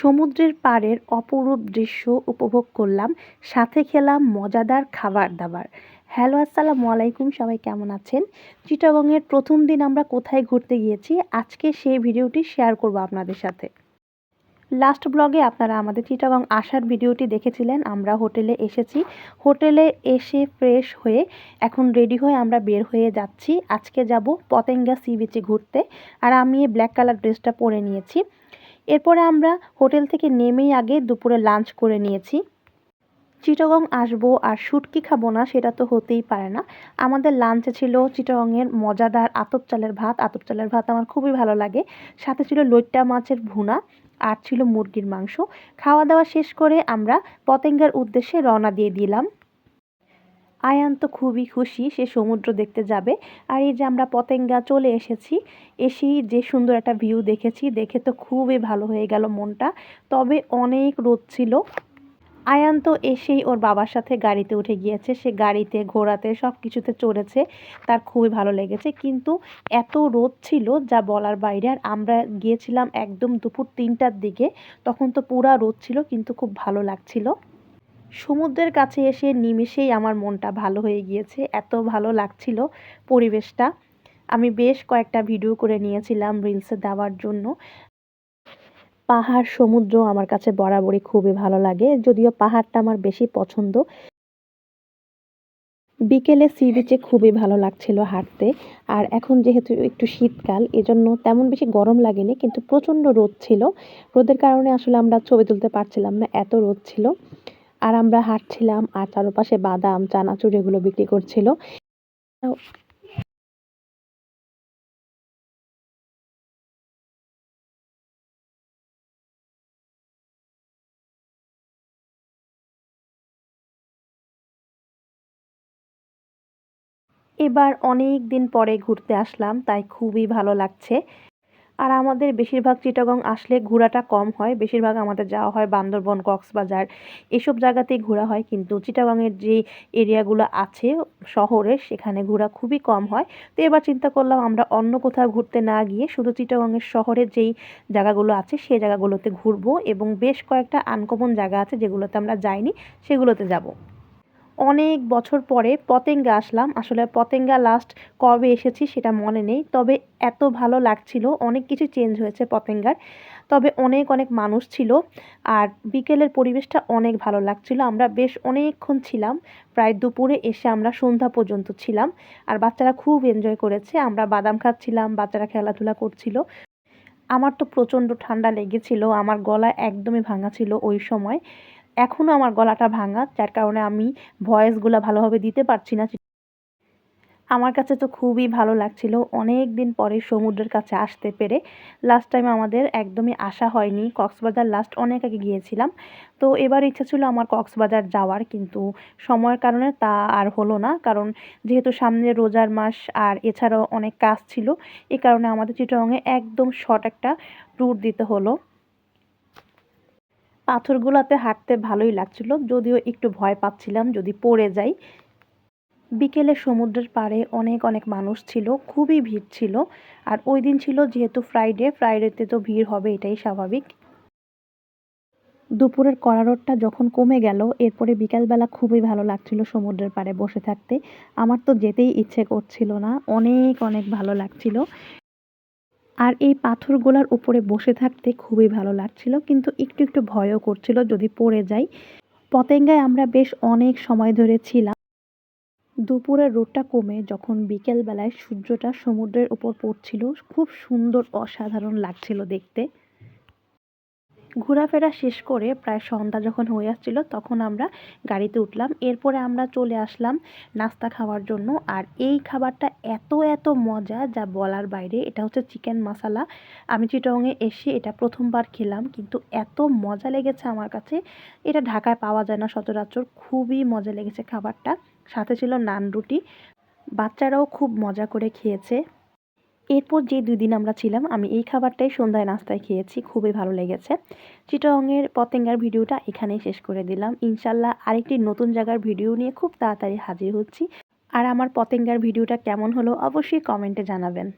সমুদ্রের পাড়ের অপরূপ দৃশ্য উপভোগ করলাম, সাথে খেলাম মজাদার খাবার-দাবার। হ্যালো, আসসালামু আলাইকুম, সবাই কেমন আছেন? চিটাগংয়ের প্রথম দিন আমরা কোথায় ঘুরতে গিয়েছি, আজকে সেই ভিডিওটি শেয়ার করব আপনাদের সাথে। লাস্ট ব্লগে আপনারা আমাদের চিটাগং আসার ভিডিওটি দেখেছিলেন। আমরা হোটেলে এসেছি, হোটেলে এসে ফ্রেশ হয়ে এখন রেডি হয়ে আমরা বের হয়ে যাচ্ছি। আজকে যাব পতেঙ্গা সি বিচে ঘুরতে, আর আমি এই ব্ল্যাক কালার ড্রেসটা পরে নিয়েছি। এরপরে আমরা হোটেল থেকে নেমেই আগে দুপুরে লাঞ্চ করে নিয়েছি। চিটাগং আসবো আর শুটকি খাবো না, সেটা তো হতেই পারে না। আমাদের লাঞ্চে ছিল চিটাগংয়ের মজাদার আতপ চালের ভাত। আতপ চালের ভাত আমার খুবই ভালো লাগে। সাথে ছিল লইট্টা মাছের ভুনা আর ছিল মুরগির মাংস। খাওয়া দাওয়া শেষ করে আমরা পতেঙ্গার উদ্দেশ্যে রওনা দিয়ে দিলাম। আয়ান তো খুবই খুশি, সে সমুদ্র দেখতে যাবে। আর এই যে আমরা পতেঙ্গা চলে এসেছি, এসেই যে সুন্দর একটা ভিউ দেখেছি, দেখে তো খুবই ভালো হয়ে গেল মনটা। তবে অনেক রোদ ছিল। আয়ান তো এসেই ওর বাবার সাথে গাড়িতে উঠে গিয়েছে, সে গাড়িতে ঘোড়াতে সব কিছুতে চড়েছে, তার খুবই ভালো লেগেছে। কিন্তু এত রোদ ছিল যা বলার বাইরে। আর আমরা গিয়েছিলাম একদম দুপুর 3টার দিকে, তখন তো পুরা রোদ ছিল, কিন্তু খুব ভালো লাগছিল। সমুদ্রের কাছে এসে নিমেষেই আমার মনটা ভালো হয়ে গিয়েছে, এত ভালো লাগছিল পরিবেশটা। আমি বেশ কয়েকটা ভিডিও করে নিয়েছিলাম রিলসে দেওয়ার জন্য। পাহাড় সমুদ্র আমার কাছে বরাবরই খুবই ভালো লাগে, যদিও পাহাড়টা আমার বেশি পছন্দ। বিকেলে সি বিচে খুবই ভালো লাগছিল হাঁটতে। আর এখন যেহেতু একটু শীতকাল, এজন্য তেমন বেশি গরম লাগেনি, কিন্তু প্রচণ্ড রোদ ছিল। রোদের কারণে আসলে আমরা ছবি তুলতে পারছিলাম না, এত রোদ ছিল। আর আমরা হাঁটছিলাম, আর চারপাশে বাদাম, চানাচুর এগুলো বিক্রি করছিল। এবার অনেক দিন পরে ঘুরতে আসলাম, তাই খুবই ভালো লাগছে। আর আমাদের বেশিরভাগ চিটাগং আসলে ঘোরাটা কম হয়, বেশিরভাগ আমাদের যাওয়া হয় বান্দরবন, কক্সবাজার এসব জায়গাতেই ঘোরা হয়। কিন্তু চিটাগংয়ের যে এরিয়াগুলো আছে শহরের, সেখানে ঘোরা খুবই কম হয়। তো এবার চিন্তা করলাম আমরা অন্য কোথাও ঘুরতে না গিয়ে শুধু চিটাগংয়ের শহরের যেই জায়গাগুলো আছে সেই জায়গাগুলোতে ঘুরবো, এবং বেশ কয়েকটা আনকমন জায়গা আছে যেগুলোতে আমরা যাইনি, সেগুলোতে যাব। অনেক বছর পরে পতেঙ্গা আসলাম। আসলে পতেঙ্গা লাস্ট কবে এসেছি সেটা মনে নেই, তবে এত ভালো লাগছিল। অনেক কিছু চেঞ্জ হয়েছে পতেঙ্গার, তবে অনেক অনেক মানুষ ছিল। আর বিকেলের পরিবেশটা অনেক ভালো লাগছিল। আমরা বেশ অনেকক্ষণ ছিলাম, প্রায় দুপুরে এসে আমরা সন্ধ্যা পর্যন্ত ছিলাম। আর বাচ্চারা খুব এনজয় করেছে, আমরা বাদাম খাচ্ছিলাম, বাচ্চারা খেলাধুলা করছিল। আমার তো প্রচণ্ড ঠান্ডা লেগেছিল, আমার গলা একদমই ভাঙা ছিল ওই সময়। এখনও আমার গলাটা ভাঙা, যার কারণে আমি ভয়েসগুলা ভালোভাবে দিতে পারছি না। আমার কাছে তো খুবই ভালো লাগছিল অনেক দিন পরে সমুদ্রের কাছে আসতে পেরে। লাস্ট টাইম আমাদের একদমই আসা হয়নি, কক্সবাজার লাস্ট অনেক আগে গিয়েছিলাম। তো এবার ইচ্ছা ছিল আমার কক্সবাজার যাওয়ার, কিন্তু সময়ের কারণে তা আর হলো না। কারণ যেহেতু সামনে রোজার মাস, আর এছাড়াও অনেক কাজ ছিল, এ কারণে আমাদের চিটাগংয়ে একদম শর্ট একটা ট্যুর দিতে হলো। পাথরগুলোতে হাঁটতে ভালোই লাগছিল, যদিও একটু ভয় পাচ্ছিলাম যদি পড়ে যাই। বিকেলে সমুদ্রের পাড়ে অনেক অনেক মানুষ ছিল, খুবই ভিড় ছিল। আর ওই দিন ছিল যেহেতু ফ্রাইডেতে তো ভিড় হবে, এটাই স্বাভাবিক। দুপুরের কড়া রোদটা যখন কমে গেল, এরপরে বিকালবেলা খুবই ভালো লাগছিল সমুদ্রের পাড়ে বসে থাকতে। আমার তো যেতেই ইচ্ছে করছিল না, অনেক অনেক ভালো লাগছিল। আর এই পাথরগুলোর উপরে বসে থাকতে খুবই ভালো লাগছিল, কিন্তু একটু একটু ভয়ও করছিল যদি পড়ে যাই। পতেঙ্গায় আমরা বেশ অনেক সময় ধরে ছিলাম। দুপুরের রোদটা কমে যখন বিকেল বেলায় সূর্যটা সমুদ্রের উপর পড়ছিল, খুব সুন্দর অসাধারণ লাগছিল দেখতে। ঘোরাফেরা শেষ করে প্রায় সন্ধ্যা যখন হয়ে আসছিল, তখন আমরা গাড়িতে উঠলাম। এরপরে আমরা চলে আসলাম নাস্তা খাওয়ার জন্য। আর এই খাবারটা এত এত মজা যা বলার বাইরে। এটা হচ্ছে চিকেন মশালা। আমি চিটাগংয়ে এসে এটা প্রথমবার খেলাম, কিন্তু এত মজা লেগেছে আমার কাছে। এটা ঢাকায় পাওয়া যায় না সচরাচর, খুবই মজা লেগেছে খাবারটা। সাথে ছিল নান রুটি। বাচ্চারাও খুব মজা করে খেয়েছে। এরপর যে 2 দিন আমরা ছিলাম, আমি এই খাবারটাই সন্ধ্যায় নাস্তায় খেয়েছি, খুবই ভালো লেগেছে। চিটাগংয়ের পতেঙ্গার ভিডিওটা এখানেই শেষ করে দিলাম। ইনশাল্লাহ আরেকটি নতুন জায়গার ভিডিও নিয়ে খুব তাড়াতাড়ি হাজির হচ্ছি। আর আমার পতেঙ্গার ভিডিওটা কেমন হলো অবশ্যই কমেন্টে জানাবেন।